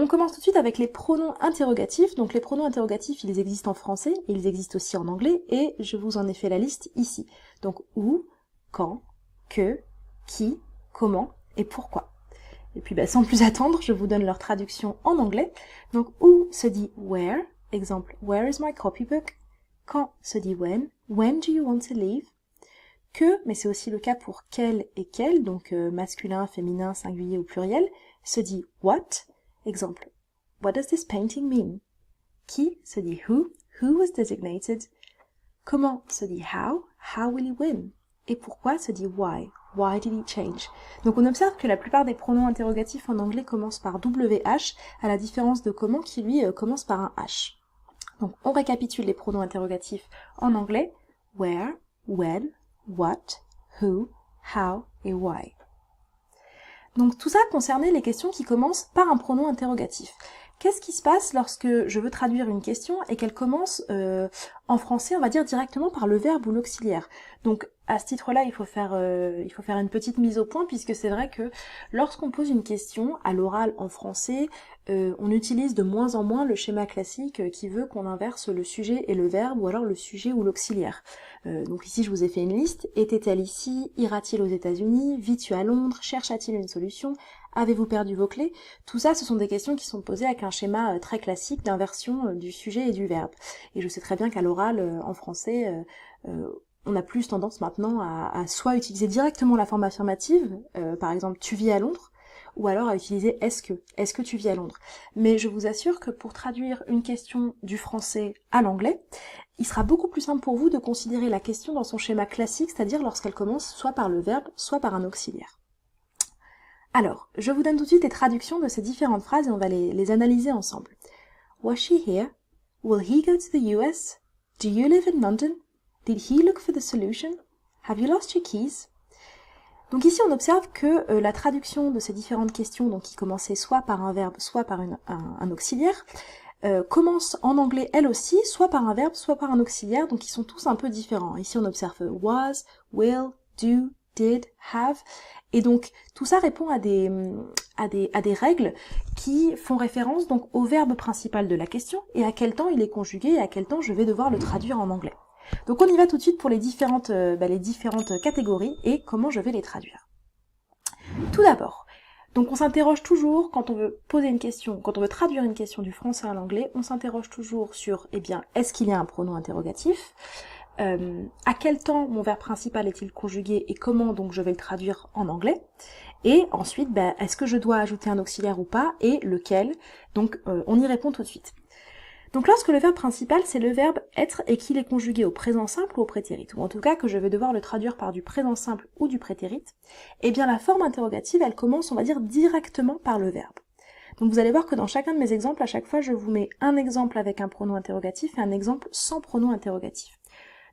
On commence tout de suite avec les pronoms interrogatifs. Donc les pronoms interrogatifs, ils existent en français, ils existent aussi en anglais, et je vous en ai fait la liste ici. Donc où, quand, que, qui, comment et pourquoi. Et puis sans plus attendre, je vous donne leur traduction en anglais. Donc où se dit where, exemple where is my copybook. Quand se dit when do you want to leave. Que, mais c'est aussi le cas pour quel et quel, donc masculin, féminin, singulier ou pluriel, se dit what. Exemple, what does this painting mean? Qui se dit who was designated. Comment se dit how will he win? Et pourquoi se dit why did he change? Donc on observe que la plupart des pronoms interrogatifs en anglais commencent par WH, à la différence de comment qui lui commence par un H. Donc on récapitule les pronoms interrogatifs en anglais, where, when, what, who, how et why. Donc tout ça concernait les questions qui commencent par un pronom interrogatif. Qu'est-ce qui se passe lorsque je veux traduire une question et qu'elle commence en français, on va dire directement par le verbe ou l'auxiliaire. Donc à ce titre-là, il faut faire une petite mise au point, puisque c'est vrai que lorsqu'on pose une question à l'oral en français, on utilise de moins en moins le schéma classique qui veut qu'on inverse le sujet et le verbe, ou alors le sujet ou l'auxiliaire. Donc ici je vous ai fait une liste. Était-elle ici? Ira-t-il aux États-Unis? Vis-tu à Londres? Chercha-t-il une solution? Avez-vous perdu vos clés? Tout ça, ce sont des questions qui sont posées avec un schéma très classique d'inversion du sujet et du verbe. Et je sais très bien qu'à l'oral, en français, on a plus tendance maintenant à soit utiliser directement la forme affirmative, par exemple tu vis à Londres, ou alors à utiliser est-ce que tu vis à Londres. Mais je vous assure que pour traduire une question du français à l'anglais, il sera beaucoup plus simple pour vous de considérer la question dans son schéma classique, c'est-à-dire lorsqu'elle commence soit par le verbe, soit par un auxiliaire. Alors, je vous donne tout de suite les traductions de ces différentes phrases et on va les analyser ensemble. Was she here? Will he go to the US? Do you live in London? Did he look for the solution? Have you lost your keys? Donc ici on observe que la traduction de ces différentes questions, donc qui commençaient soit par un verbe, soit par un auxiliaire, commence en anglais elle aussi, soit par un verbe, soit par un auxiliaire, donc ils sont tous un peu différents. Ici on observe was, will, do, did, have, et donc tout ça répond à des règles qui font référence donc au verbe principal de la question et à quel temps il est conjugué et à quel temps je vais devoir le traduire en anglais. Donc on y va tout de suite pour les différentes catégories et comment je vais les traduire. Tout d'abord, donc on s'interroge toujours quand on veut poser une question, quand on veut traduire une question du français à l'anglais, on s'interroge toujours sur, est-ce qu'il y a un pronom interrogatif? À quel temps mon verbe principal est-il conjugué et comment donc je vais le traduire en anglais? Et ensuite, est-ce que je dois ajouter un auxiliaire ou pas et lequel? Donc on y répond tout de suite. Donc lorsque le verbe principal c'est le verbe être et qu'il est conjugué au présent simple ou au prétérit, ou en tout cas que je vais devoir le traduire par du présent simple ou du prétérit, la forme interrogative elle commence on va dire directement par le verbe. Donc vous allez voir que dans chacun de mes exemples, à chaque fois je vous mets un exemple avec un pronom interrogatif et un exemple sans pronom interrogatif.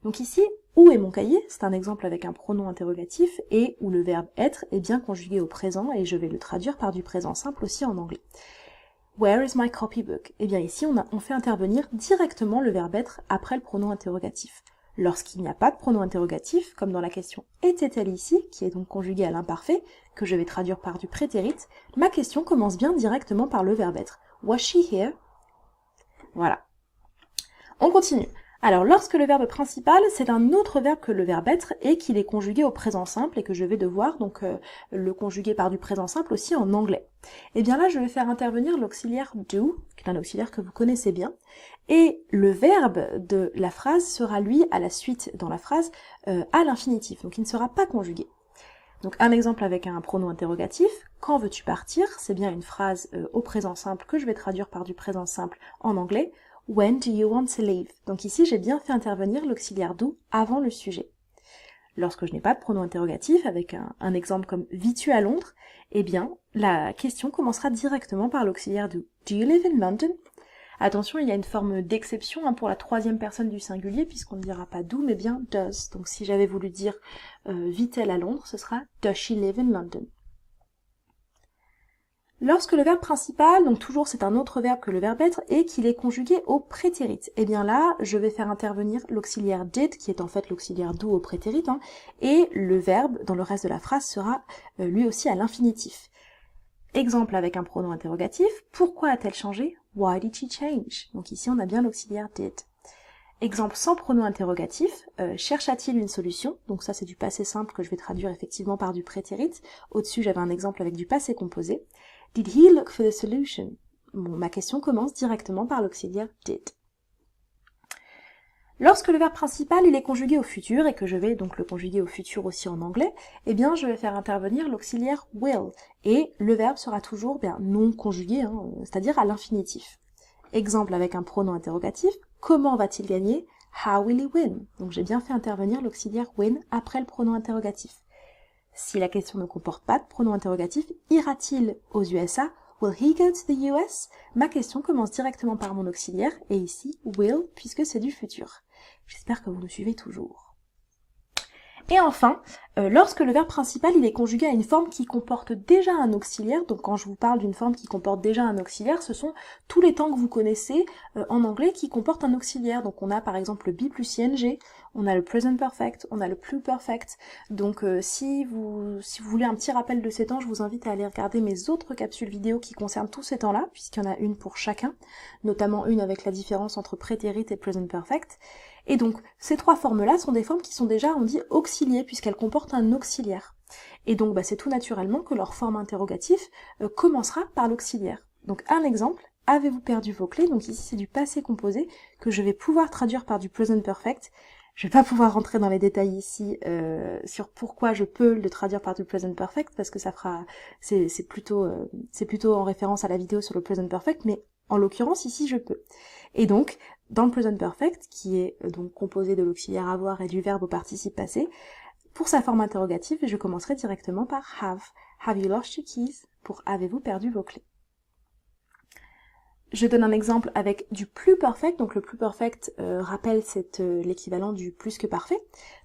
Donc ici, où est mon cahier? C'est un exemple avec un pronom interrogatif et où le verbe être est bien conjugué au présent et je vais le traduire par du présent simple aussi en anglais. Where is my copybook? Ici on fait intervenir directement le verbe être après le pronom interrogatif. Lorsqu'il n'y a pas de pronom interrogatif, comme dans la question était-elle ici, qui est donc conjuguée à l'imparfait, que je vais traduire par du prétérit, ma question commence bien directement par le verbe être. Was she here? Voilà. On continue. Alors, lorsque le verbe principal, c'est un autre verbe que le verbe être et qu'il est conjugué au présent simple et que je vais devoir donc le conjuguer par du présent simple aussi en anglais. Là, je vais faire intervenir l'auxiliaire do, qui est un auxiliaire que vous connaissez bien, et le verbe de la phrase sera lui à la suite dans la phrase à l'infinitif, donc il ne sera pas conjugué. Donc un exemple avec un pronom interrogatif, quand veux-tu partir? C'est bien une phrase au présent simple que je vais traduire par du présent simple en anglais. When do you want to leave? Donc ici, j'ai bien fait intervenir l'auxiliaire do avant le sujet. Lorsque je n'ai pas de pronom interrogatif, avec un exemple comme « Vis-tu à Londres ?» la question commencera directement par l'auxiliaire do. Do you live in London? Attention, il y a une forme d'exception pour la troisième personne du singulier, puisqu'on ne dira pas do, mais bien does. Donc si j'avais voulu dire vit-elle à Londres, ce sera does she live in London? Lorsque le verbe principal, donc toujours c'est un autre verbe que le verbe être, et qu'il est conjugué au prétérit, là, je vais faire intervenir l'auxiliaire did, qui est en fait l'auxiliaire do au prétérit, et le verbe, dans le reste de la phrase, sera lui aussi à l'infinitif. Exemple avec un pronom interrogatif, pourquoi a-t-elle changé? Why did she change? Donc ici on a bien l'auxiliaire did. Exemple sans pronom interrogatif, chercha-t-il une solution? Donc ça c'est du passé simple que je vais traduire effectivement par du prétérit. Au-dessus j'avais un exemple avec du passé composé. Did he look for the solution? Bon, ma question commence directement par l'auxiliaire did. Lorsque le verbe principal il est conjugué au futur, et que je vais donc le conjuguer au futur aussi en anglais, eh bien je vais faire intervenir l'auxiliaire will, et le verbe sera toujours non conjugué, c'est-à-dire à l'infinitif. Exemple avec un pronom interrogatif, comment va-t-il gagner? How will he win? Donc j'ai bien fait intervenir l'auxiliaire win après le pronom interrogatif. Si la question ne comporte pas de pronom interrogatif, ira-t-il aux USA? Will he go to the US? Ma question commence directement par mon auxiliaire, et ici will, puisque c'est du futur. J'espère que vous nous suivez toujours. Et enfin, lorsque le verbe principal il est conjugué à une forme qui comporte déjà un auxiliaire, donc quand je vous parle d'une forme qui comporte déjà un auxiliaire, ce sont tous les temps que vous connaissez en anglais qui comportent un auxiliaire. Donc on a par exemple le be plus ing, on a le present perfect, on a le pluperfect. Donc si vous voulez un petit rappel de ces temps, je vous invite à aller regarder mes autres capsules vidéo qui concernent tous ces temps-là, puisqu'il y en a une pour chacun, notamment une avec la différence entre prétérit et present perfect. Et donc, ces trois formes-là sont des formes qui sont déjà, on dit, auxiliées, puisqu'elles comportent un auxiliaire. Et donc, c'est tout naturellement que leur forme interrogative commencera par l'auxiliaire. Donc, un exemple, avez-vous perdu vos clés? Donc ici, c'est du passé composé que je vais pouvoir traduire par du present perfect. Je vais pas pouvoir rentrer dans les détails ici sur pourquoi je peux le traduire par du present perfect, parce que ça fera, c'est plutôt en référence à la vidéo sur le present perfect, mais en l'occurrence, ici, je peux. Et donc, dans le present perfect, qui est donc composé de l'auxiliaire avoir et du verbe au participe passé, pour sa forme interrogative, je commencerai directement par have. Have you lost your keys? Pour avez-vous perdu vos clés? Je donne un exemple avec du pluperfect. Donc le pluperfect rappelle l'équivalent du plus que parfait.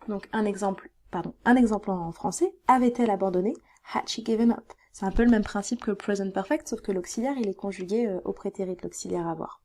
Donc un exemple en français. Avait-elle abandonné? Had she given up? C'est un peu le même principe que le present perfect, sauf que l'auxiliaire il est conjugué au prétérit, l'auxiliaire avoir.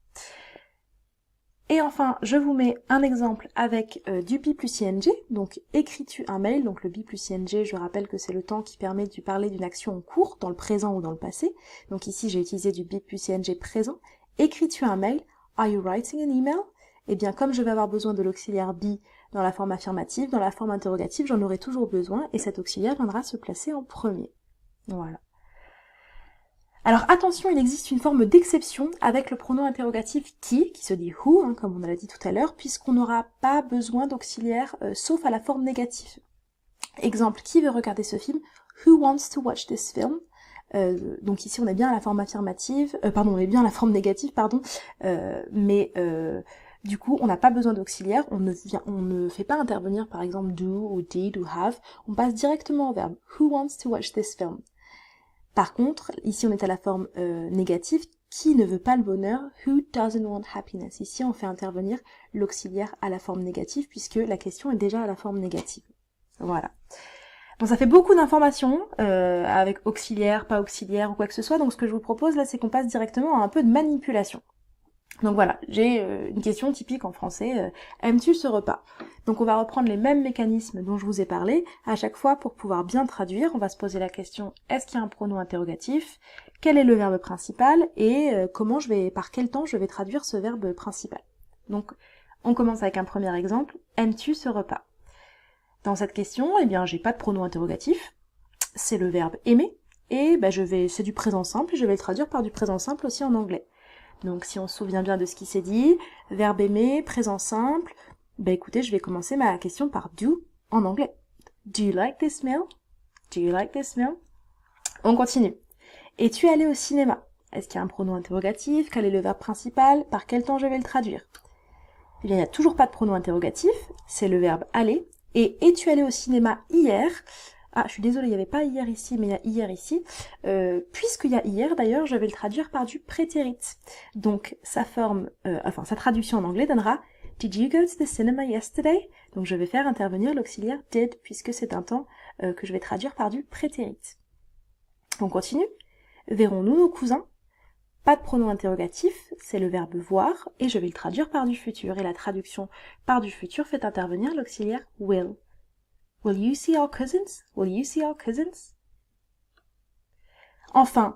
Et enfin, je vous mets un exemple avec du be plus ing, donc écris-tu un mail, donc le be plus ing, je rappelle que c'est le temps qui permet de parler d'une action en cours, dans le présent ou dans le passé, donc ici j'ai utilisé du be plus ing présent. Écris-tu un mail? Are you writing an email? Eh bien, comme je vais avoir besoin de l'auxiliaire be dans la forme affirmative, dans la forme interrogative, j'en aurai toujours besoin, et cet auxiliaire viendra se placer en premier. Voilà. Alors attention, il existe une forme d'exception avec le pronom interrogatif qui se dit who, comme on l'a dit tout à l'heure, puisqu'on n'aura pas besoin d'auxiliaire sauf à la forme négative. Exemple, qui veut regarder ce film? Who wants to watch this film? Donc ici on est bien à la forme affirmative, on est bien à la forme négative, mais du coup on n'a pas besoin d'auxiliaire, on ne fait pas intervenir par exemple do ou did ou have, on passe directement au verbe who wants to watch this film. Par contre, ici on est à la forme négative, qui ne veut pas le bonheur? Who doesn't want happiness? Ici on fait intervenir l'auxiliaire à la forme négative, puisque la question est déjà à la forme négative. Voilà. Bon, ça fait beaucoup d'informations, avec auxiliaire, pas auxiliaire ou quoi que ce soit, donc ce que je vous propose là, c'est qu'on passe directement à un peu de manipulation. Donc voilà, j'ai une question typique en français, aimes-tu ce repas? Donc on va reprendre les mêmes mécanismes dont je vous ai parlé, à chaque fois pour pouvoir bien traduire, on va se poser la question, est-ce qu'il y a un pronom interrogatif? Quel est le verbe principal? Et par quel temps je vais traduire ce verbe principal? Donc on commence avec un premier exemple, aimes-tu ce repas? Dans cette question, eh bien j'ai pas de pronom interrogatif, c'est le verbe aimer, et c'est du présent simple, et je vais le traduire par du présent simple aussi en anglais. Donc si on se souvient bien de ce qui s'est dit, verbe aimer, présent simple, écoutez, je vais commencer ma question par do en anglais. Do you like this meal? Do you like this meal? On continue. Es-tu allé au cinéma? Est-ce qu'il y a un pronom interrogatif? Quel est le verbe principal? Par quel temps je vais le traduire? Eh bien, il n'y a toujours pas de pronom interrogatif, c'est le verbe aller. Et es-tu allé au cinéma hier? Ah, je suis désolée, il n'y avait pas hier ici, mais il y a hier ici. Puisqu'il y a hier, d'ailleurs, je vais le traduire par du prétérit. Donc, sa traduction en anglais donnera Did you go to the cinema yesterday? Donc, je vais faire intervenir l'auxiliaire did, puisque c'est un temps que je vais traduire par du prétérit. On continue. Verrons-nous nos cousins? Pas de pronom interrogatif, c'est le verbe voir, et je vais le traduire par du futur. Et la traduction par du futur fait intervenir l'auxiliaire will. Will you see our cousins? Will you see our cousins? Enfin,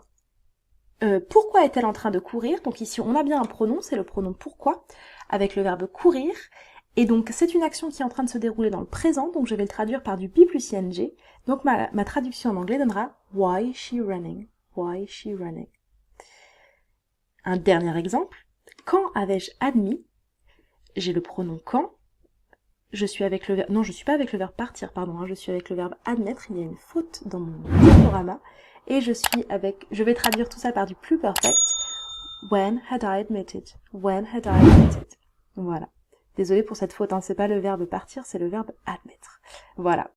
Pourquoi est-elle en train de courir? Donc ici, on a bien un pronom, c'est le pronom pourquoi, avec le verbe courir. Et donc, c'est une action qui est en train de se dérouler dans le présent, donc je vais le traduire par du be plus ing. Donc, ma traduction en anglais donnera why is she running? Why is she running? Un dernier exemple. Quand avais-je admis? J'ai le pronom quand. Je suis avec le verbe... Non, je suis pas avec le verbe partir, pardon. Je suis avec le verbe admettre. Il y a une faute dans mon diaporama. Et je vais traduire tout ça par du plus perfect. When had I admitted? When had I admitted? Voilà. Désolée pour cette faute, hein. C'est pas le verbe partir, c'est le verbe admettre. Voilà.